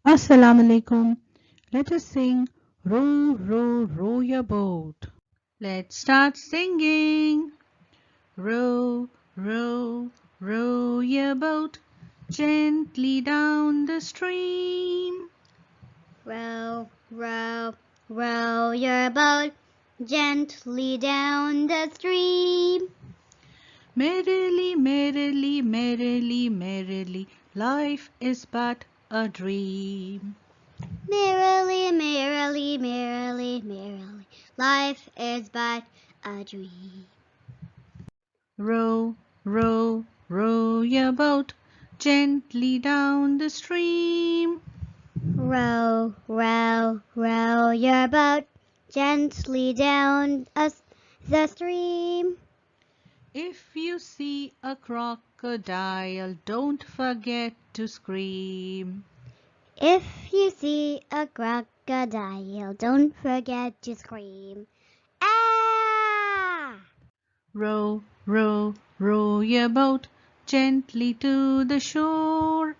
Assalamu alaikum. Let us sing Row, row, row your boat. Let's start singing. Row, row, row your boat gently down the stream. Row, row, row your boat gently down the stream. Merrily, merrily, merrily, merrily, life is but a dream. Merrily, merrily, merrily, merrily, life is but a dream. Row, row, row your boat gently down the stream. Row, row, row your boat gently down the stream. If you see a crocodile, don't forget to scream. If you see a crocodile, don't forget to scream. Ah! Row, row, row your boat gently to the shore.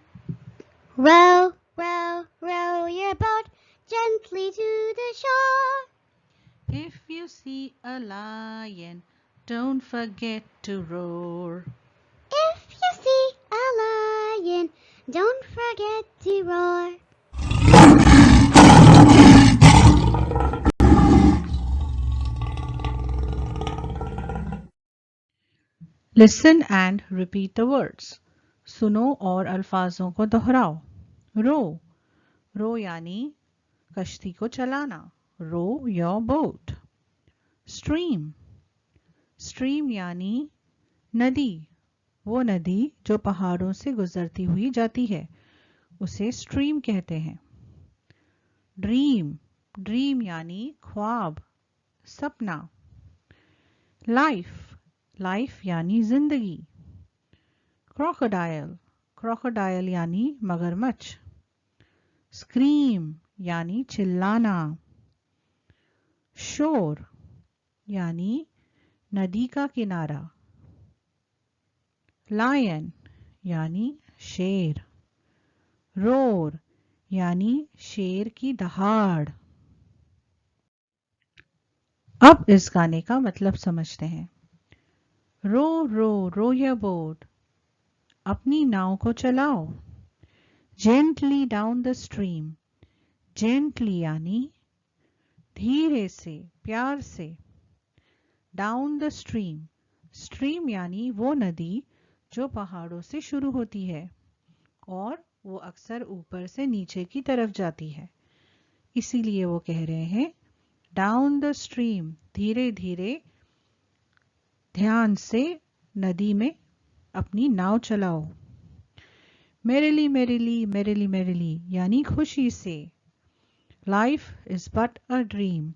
Row, row, row your boat gently to the shore. If you see a lion, don't forget to roar. If you see a lion, don't forget to roar. Listen and repeat the words. सुनो और अल्फाजों को दोहराओ. Row, row यानी कश्ती को चलाना. Row your boat. Stream, stream यानी नदी. वो नदी जो पहाड़ों से गुजरती हुई जाती है उसे स्ट्रीम कहते हैं. ड्रीम, ड्रीम यानी ख्वाब, सपना. लाइफ, लाइफ यानी जिंदगी. क्रोकोडाइल, क्रोकोडाइल यानी मगरमच्छ. स्क्रीम यानी चिल्लाना. शोर यानी नदी का किनारा. लायन यानी शेर. रोर यानी शेर की दहाड़. अब इस गाने का मतलब समझते हैं. रो रो रो योर बोट, अपनी नाव को चलाओ. Gently down the stream, gently यानी धीरे से, प्यार से. डाउन द स्ट्रीम, स्ट्रीम यानी वो नदी जो पहाड़ों से शुरू होती है और वो अक्सर ऊपर से नीचे की तरफ जाती है. इसीलिए वो कह रहे हैं डाउन द स्ट्रीम, धीरे धीरे ध्यान से नदी में अपनी नाव चलाओ. मेरिली मेरिली मेरिली मेरिली यानी खुशी से. Life is but a dream,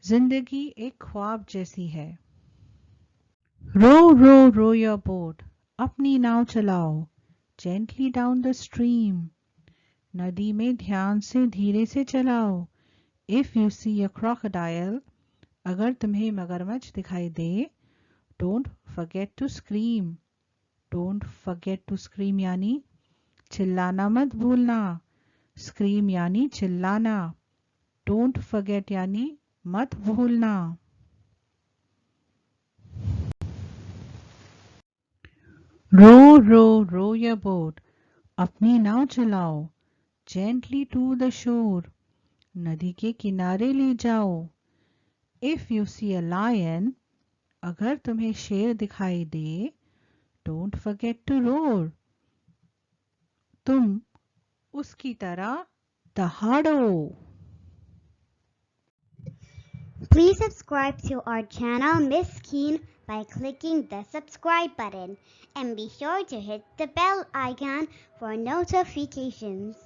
जिंदगी एक ख्वाब जैसी है. रो रो रो योर बोट, अपनी नाव चलाओ. जेंटली डाउन द स्ट्रीम, नदी में ध्यान से धीरे से चलाओ. If you see a crocodile, अगर तुम्हें मगरमच्छ दिखाई दे, don't forget to scream. Don't forget to scream यानी चिल्लाना मत भूलना. स्क्रीम यानी चिल्लाना. डोंट फॉरगेट यानी मत भूलना. रो रो रो योर बोट, अपनी नाव चलाओ. जेंटली टू द शोर, नदी के किनारे ले जाओ. If you see a lion, अगर तुम्हें शेर दिखाई दे, डोंट फॉरगेट टू रोर, तुम उसकी तरह दहाड़ो. Please subscribe to our channel Miss Keen by clicking the subscribe button and be sure to hit the bell icon for notifications.